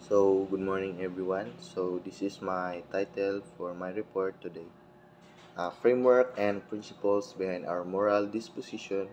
So, good morning everyone. So, this is my title for my report today. Framework and principles behind our moral disposition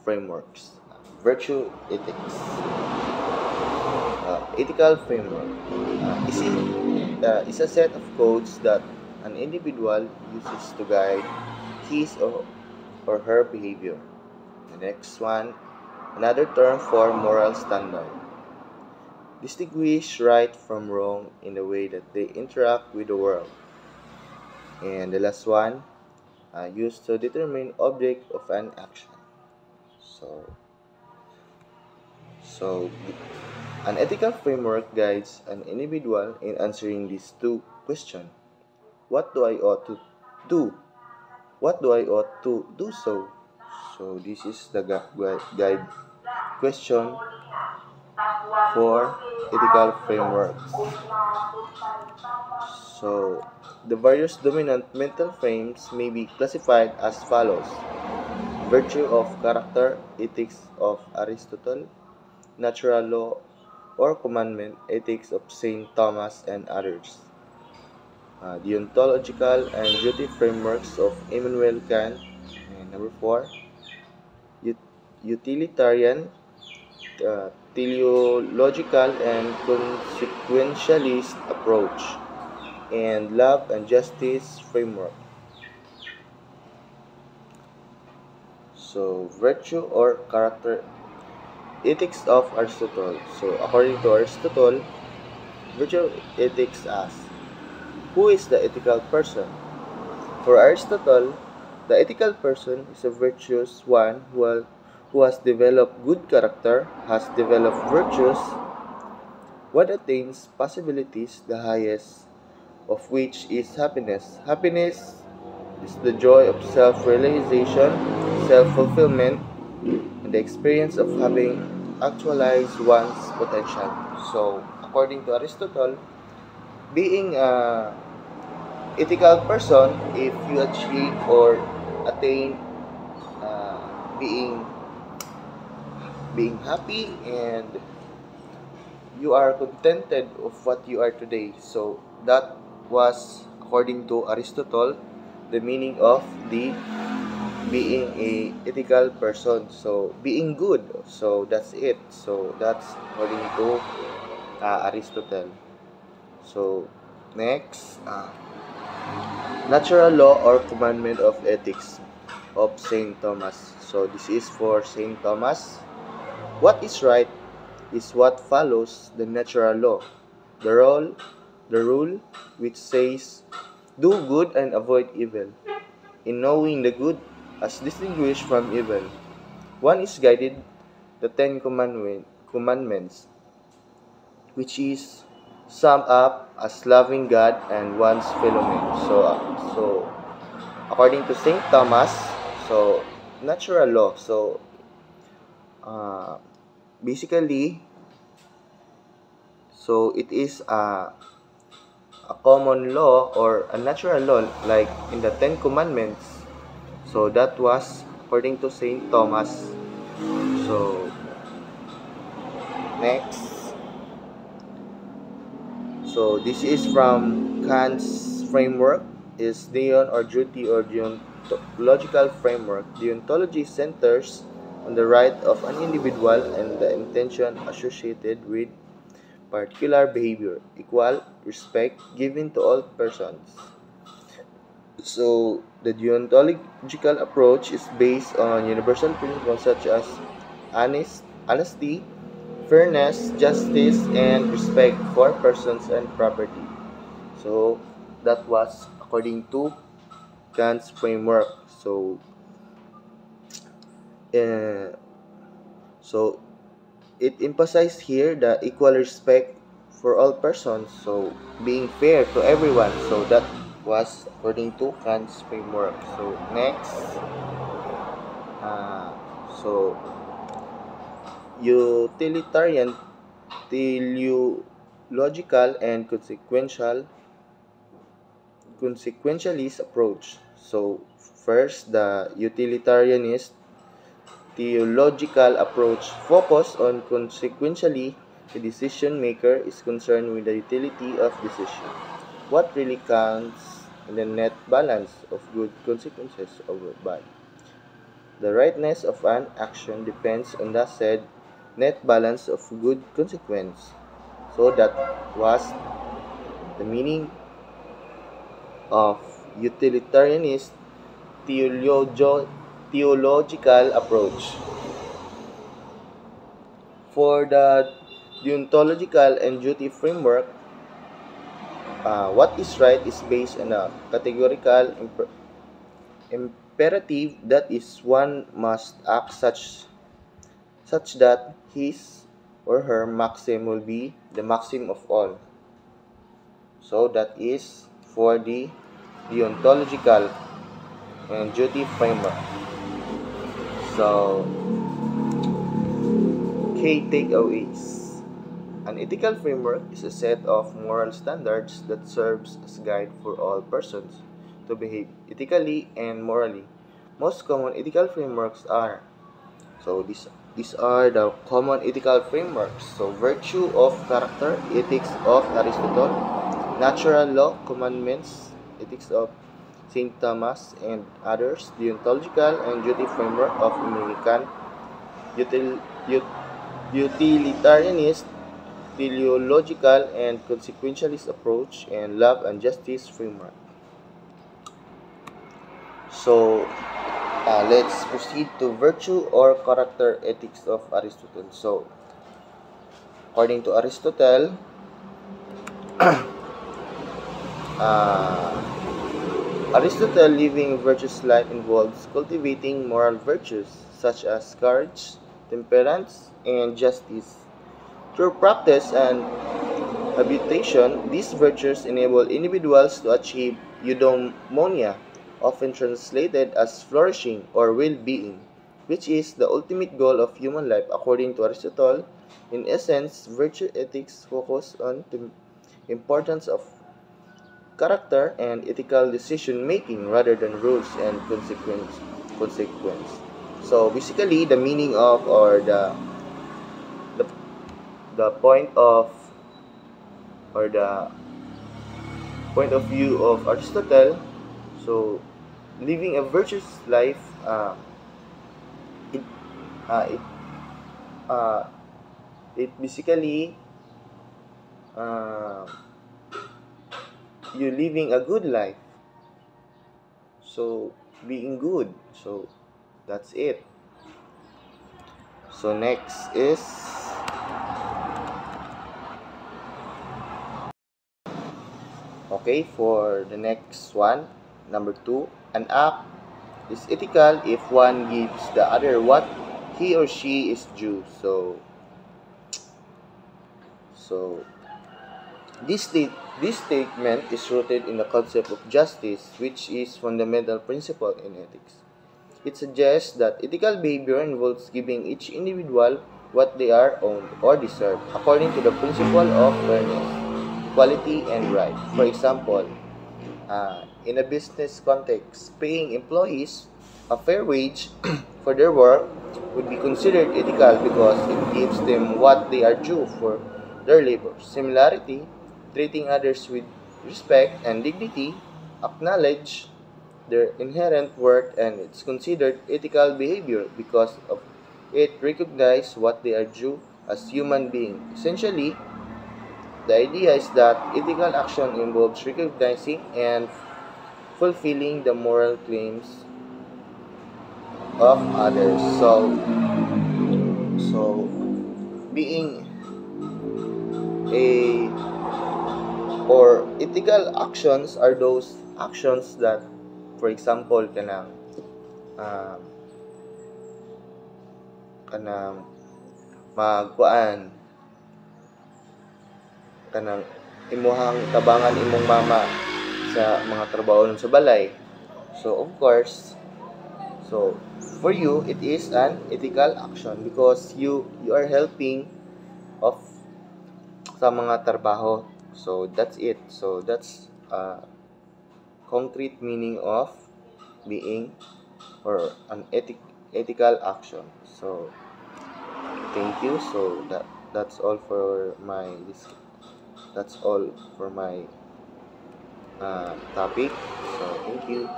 frameworks. Virtue ethics. Ethical framework is a set of codes that an individual uses to guide his or her behavior. The next one, another term for moral standard. Distinguish right from wrong in the way that they interact with the world. And the last one, used to determine object of an action. So, so an ethical framework guides an individual in answering these two questions. What do I ought to do? What do I ought to do so? So this is the guide question for ethical frameworks. So the various dominant mental frames may be classified as follows: virtue of character, ethics of Aristotle, natural law or commandment, ethics of Saint Thomas and others. The ontological and duty frameworks of Immanuel Kant. And number four, utilitarian, teleological, and consequentialist approach. And love and justice framework. So, virtue or character, ethics of Aristotle. So, according to Aristotle, virtue ethics asks, who is the ethical person? For Aristotle, the ethical person is a virtuous one who has developed good character, has developed virtues, one attains possibilities, the highest of which is happiness. Happiness is the joy of self-realization, self-fulfillment, and the experience of having actualized one's potential. So, according to Aristotle, being a ethical person, if you achieve or attain uh, being being happy and you are contented of what you are today. So that was, according to Aristotle, the meaning of the being a ethical person. So being good. So that's it. So that's according to Aristotle. So next, natural law or commandment of ethics of Saint Thomas. So this is for Saint Thomas. What is right is what follows the natural law. The rule, the rule which says, do good and avoid evil. In knowing the good as distinguished from evil, one is guided the Commandments, which is summed up as loving God and one's fellow man. So according to Saint Thomas, so natural law. So uh, basically, so it is a common law or a natural law like in the Ten Commandments. So that was according to Saint Thomas. So next, so this is from Kant's framework is deon or duty or deontological framework. Deontology centers on the right of an individual and the intention associated with particular behavior, equal respect given to all persons. So, the deontological approach is based on universal principles such as honesty, fairness, justice, and respect for persons and property. So, that was according to Kant's framework. Uh, so it emphasized here the equal respect for all persons. So, being fair to everyone. So, that was according to Kant's framework. So, next. Uh, so, utilitarian, teleological, and consequentialist approach. So, first, the utilitarianist theological approach focus on consequentially the decision maker is concerned with the utility of decision. What really counts in the net balance of good consequences over bad. The rightness of an action depends on the said net balance of good consequence. So that was the meaning of utilitarianist theological approach. For the deontological and duty framework, what is right is based on a categorical imperative, that is, one must act such that his or her maxim will be the maxim of all. So that is for the deontological and duty framework. So, key takeaways. An ethical framework is a set of moral standards that serves as guide for all persons to behave ethically and morally. Most common ethical frameworks are, so these are the common ethical frameworks. So, virtue of character, ethics of Aristotle; natural law, commandments, ethics of St. Thomas and others; deontological and duty framework of American; utilitarianist, teleological and consequentialist approach; and love and justice framework. So, let's proceed to virtue or character ethics of Aristotle. So, according to Aristotle, living a virtuous life involves cultivating moral virtues such as courage, temperance, and justice. Through practice and habitation, these virtues enable individuals to achieve eudaimonia, often translated as flourishing or well-being, which is the ultimate goal of human life according to Aristotle. In essence, virtue ethics focus on the importance of character and ethical decision making rather than rules and consequence. So basically, the meaning of, or the, the point of or the point of view of Aristotle, so living a virtuous life, it it uh, it basically, uh, you living a good life, so being good. So that's it. So next is, okay, for the next one, number 2, an act is ethical if one gives the other what he or she is due. So this statement is rooted in the concept of justice, which is fundamental principle in ethics. It suggests that ethical behavior involves giving each individual what they are owed or deserve, according to the principle of fairness, equality, and right. For example, in a business context, paying employees a fair wage for their work would be considered ethical because it gives them what they are due for their labor. Similarly, treating others with respect and dignity acknowledge their inherent worth, and it's considered ethical behavior because of it recognizes what they are due as human beings. Essentially, the idea is that ethical action involves recognizing and fulfilling the moral claims of others. So being a or ethical actions are those actions that, for example, um, kanang magkuan kanang imuhang tabangan imong mama sa mga trabaho nun sa balay. So of course, so for you it is an ethical action because you are helping of sa mga trabaho. So that's it. So that's concrete meaning of being or an ethical action. So thank you. So that that's all for my that's all for my topic. So thank you.